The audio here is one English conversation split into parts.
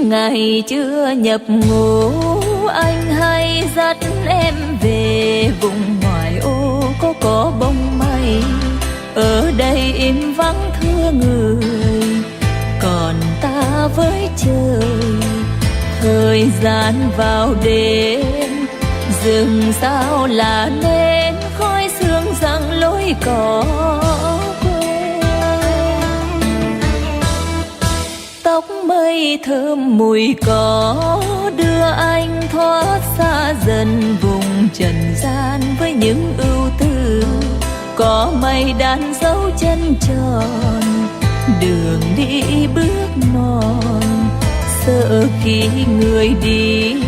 ngày chưa nhập ngũ, anh hay dắt em về vùng ngoại ô có bông mây. Ở đây im vắng thưa người, còn ta với trời. Thời gian vào đêm, rừng sao là nên khói sương răng lối cỏ quê. Tóc mây thơm mùi cỏ đưa anh thoát xa dần vùng trần gian với những ưu tư. Có mây đan dấu chân tròn, đường đi bước non. Sợ khi người đi,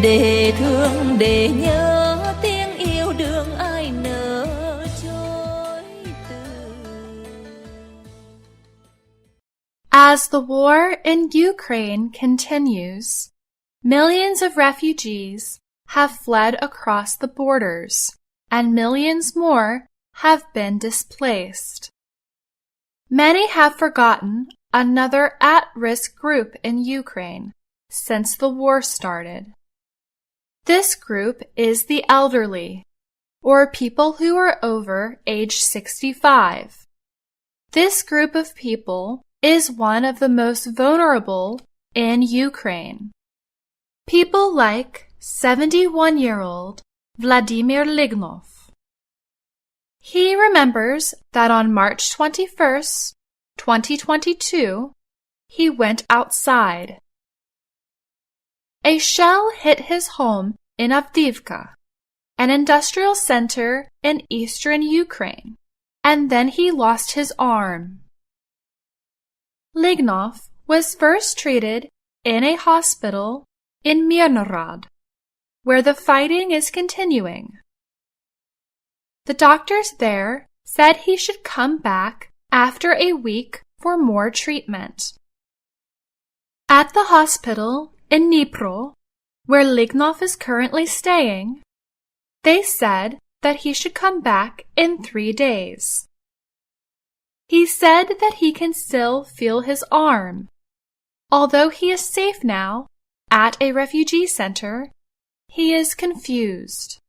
để thương để nhớ tiếng yêu đương ai nỡ chối từ. As the war in Ukraine continues, millions of refugees have fled across the borders, and millions more have been displaced. Many have forgotten another at-risk group in Ukraine since the war started. This group is the elderly, or people who are over age 65. This group of people is one of the most vulnerable in Ukraine. People like 71-year-old Vladimir Lignov. He remembers that on March 21st, 2022, he went outside. A shell hit his home in Avdiivka, an industrial center in eastern Ukraine, and then he lost his arm. Lignov was first treated in a hospital in Mirnorod, where the fighting is continuing. The doctors there said he should come back after a week for more treatment. At the hospital in Dnipro, where Lignov is currently staying, they said that he should come back in 3 days. He said that he can still feel his arm. Although he is safe now at a refugee center, he is confused.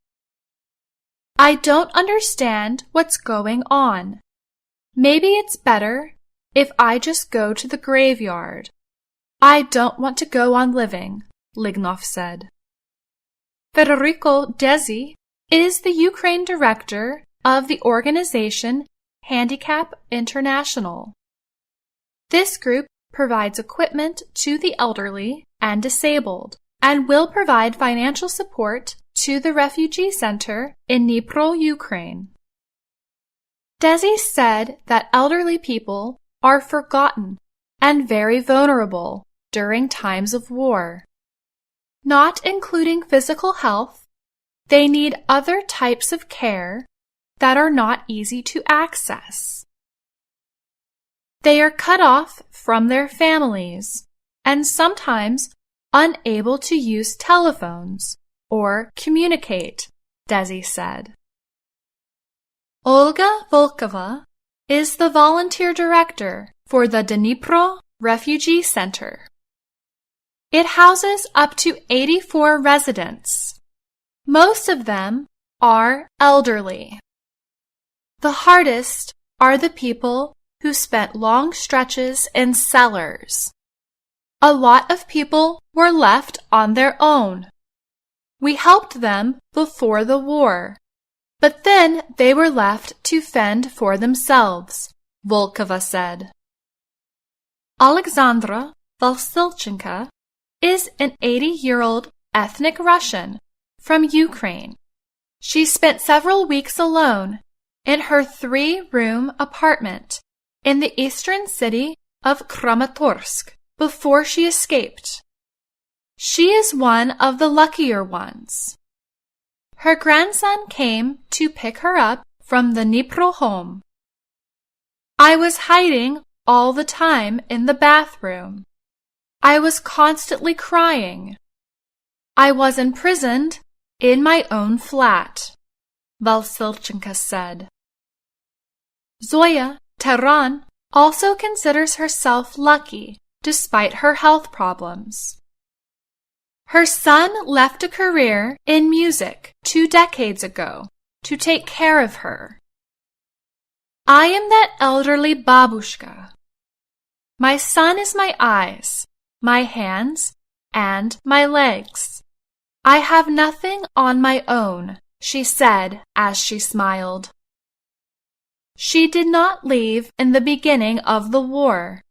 I don't understand what's going on. Maybe it's better if I just go to the graveyard. I don't want to go on living, Lignov said. Federico Desi is the Ukraine director of the organization Handicap International. This group provides equipment to the elderly and disabled and will provide financial support to the refugee center in Dnipro, Ukraine. Desi said that elderly people are forgotten and very vulnerable during times of war. Not including physical health, they need other types of care that are not easy to access. They are cut off from their families and sometimes unable to use telephones or communicate, Desi said. Olga Volkova is the volunteer director for the Dnipro Refugee Center. It houses up to 84 residents. Most of them are elderly. The hardest are the people who spent long stretches in cellars. A lot of people were left on their own. We helped them before the war, but then they were left to fend for themselves, Volkova said. Alexandra Valsilchenka is an 80-year-old ethnic Russian from Ukraine. She spent several weeks alone in her 3-room apartment in the eastern city of Kramatorsk before she escaped. She is one of the luckier ones. Her grandson came to pick her up from the Dnipro home. I was hiding all the time in the bathroom. I was constantly crying. I was imprisoned in my own flat, Valsilchenka said. Zoya Tehran also considers herself lucky despite her health problems. Her son left a career in music 2 decades ago to take care of her. I am that elderly babushka. My son is my eyes, my hands, and my legs. I have nothing on my own, she said as she smiled. She did not leave in the beginning of the war,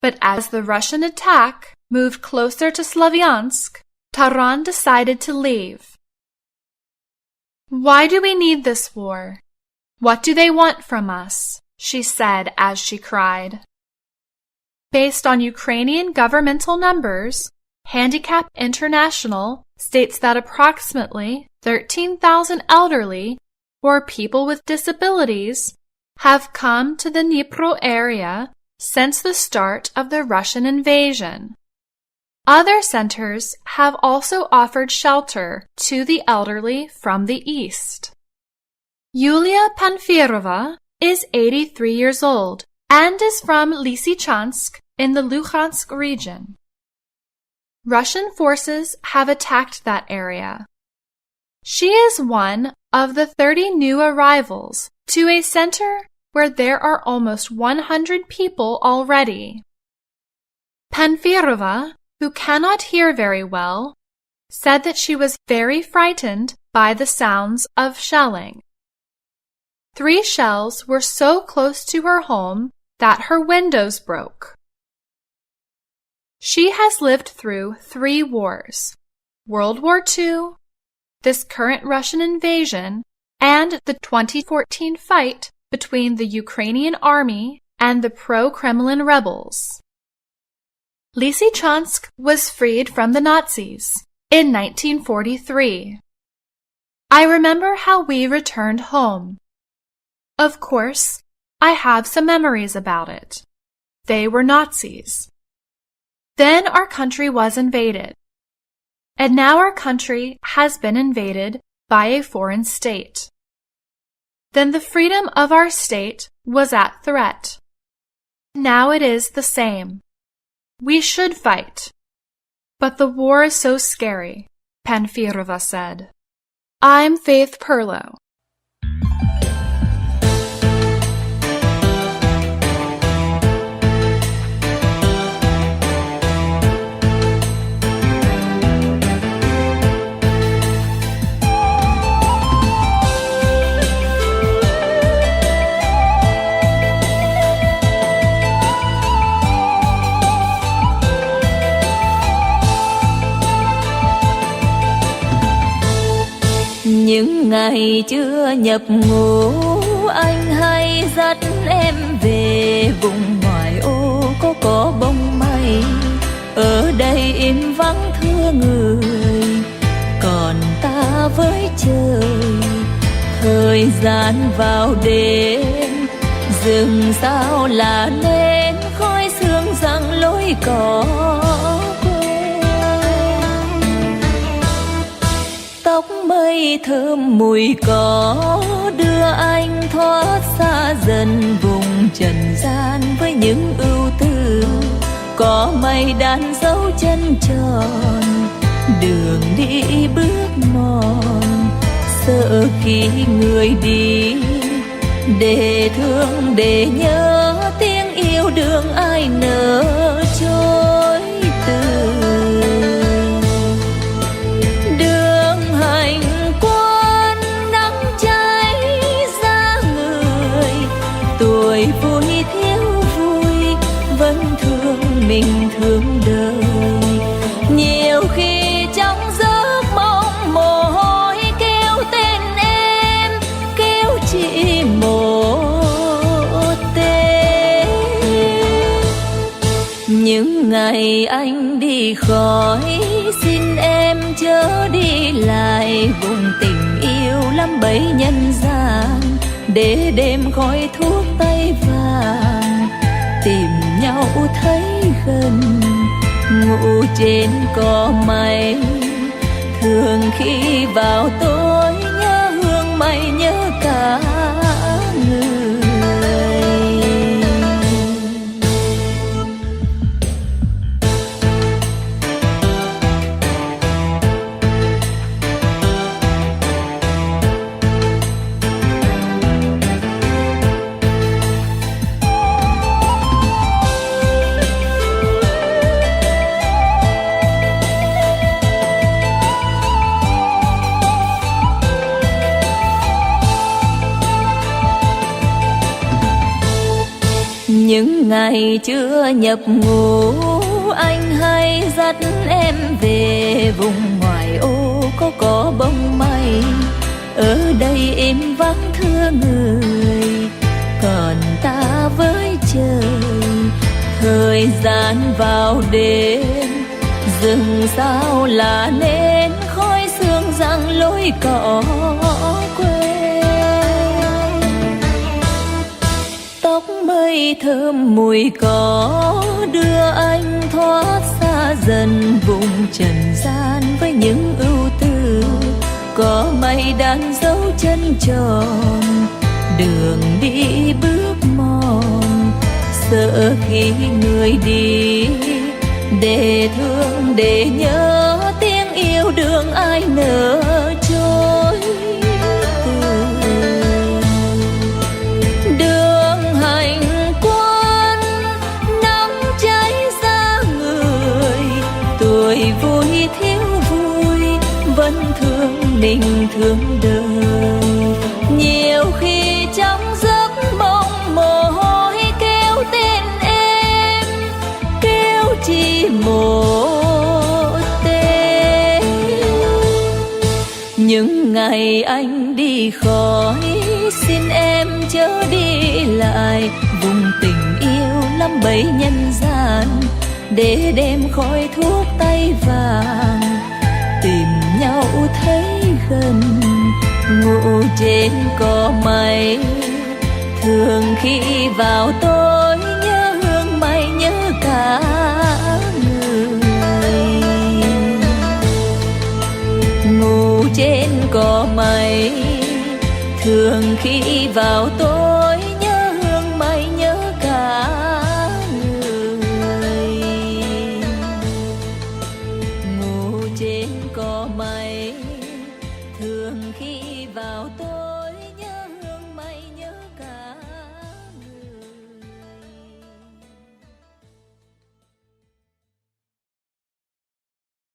but as the Russian attack moved closer to Slavyansk, Taran decided to leave. Why do we need this war? What do they want from us? She said as she cried. Based on Ukrainian governmental numbers, Handicap International states that approximately 13,000 elderly or people with disabilities have come to the Dnipro area since the start of the Russian invasion. Other centers have also offered shelter to the elderly from the east. Yulia Panfirova is 83 years old and is from Lysychansk in the Luhansk region. Russian forces have attacked that area. She is one of the 30 new arrivals to a center where there are almost 100 people already. Panfirova, who cannot hear very well, said that she was very frightened by the sounds of shelling. 3 shells were so close to her home that her windows broke. She has lived through 3 wars: World War II, this current Russian invasion, and the 2014 fight between the Ukrainian army and the pro-Kremlin rebels. Lysychansk was freed from the Nazis in 1943. I remember how we returned home. Of course, I have some memories about it. They were Nazis. Then our country was invaded. And now our country has been invaded by a foreign state. Then the freedom of our state was at threat. Now it is the same. We should fight. But the war is so scary, Panfirova said. I'm Faith Pirlo. Những ngày chưa nhập ngũ, anh hay dắt em về vùng ngoại ô có bông mây. Ở đây im vắng thưa người, còn ta với trời. Thời gian vào đêm, rừng sao là nên khói sương răng lối cỏ. Tóc mây thơm mùi cỏ đưa anh thoát xa dần vùng trần gian với những ưu tư. Có mây đan dấu chân tròn, đường đi bước mòn. Sợ khi người đi, để thương để nhớ tiếng yêu đương ai nỡ trôi từ. Tuổi vui thiếu vui, vẫn thương mình thương đời. Nhiều khi trong giấc mộng mồ hôi kêu tên em, kêu chỉ một tên. Những ngày anh đi khỏi, xin em chớ đi lại vùng tình yêu lắm bấy nhân gian. Để đêm khói thuốc tay vàng tìm nhau thấy gần, ngủ trên cỏ mây. Thường khi vào tối nhớ hương mây, nhớ cả người. Những ngày chưa nhập ngũ, anh hay dắt em về vùng ngoại ô có bông mây. Ở đây im vắng thưa người, còn ta với trời. Thời gian vào đêm, rừng sao là nên khói sương răng lối cỏ quê. Tóc mây thơm mùi cỏ đưa anh thoát xa dần vùng trần gian với những ưu tư. Có mây đan dấu chân tròn, đường đi bước mòn. Sợ khi người đi, để thương để nhớ tiếng yêu đương ai nỡ trôi từ. Đường hành quân nắng cháy ra người, tuổi vui thiếu vui vẫn thương mình thương đời. Nhiều khi trong giấc mộng mồ hôi kêu tên em, kêu chỉ một tên. Những ngày anh đi khỏi, xin em chớ đi lại vùng tình yêu lắm bấy nhân gian. Để đêm khói thuốc tay vàng, tìm nhau thấy gần. Ngủ trên cỏ mây, thường khi vào tối nhớ hương mây nhớ cả người. Ngủ trên cỏ mây, thường khi vào tối nhớ hương mây nhớ cả người. Ngủ trên cỏ mây, thường khi vào tối.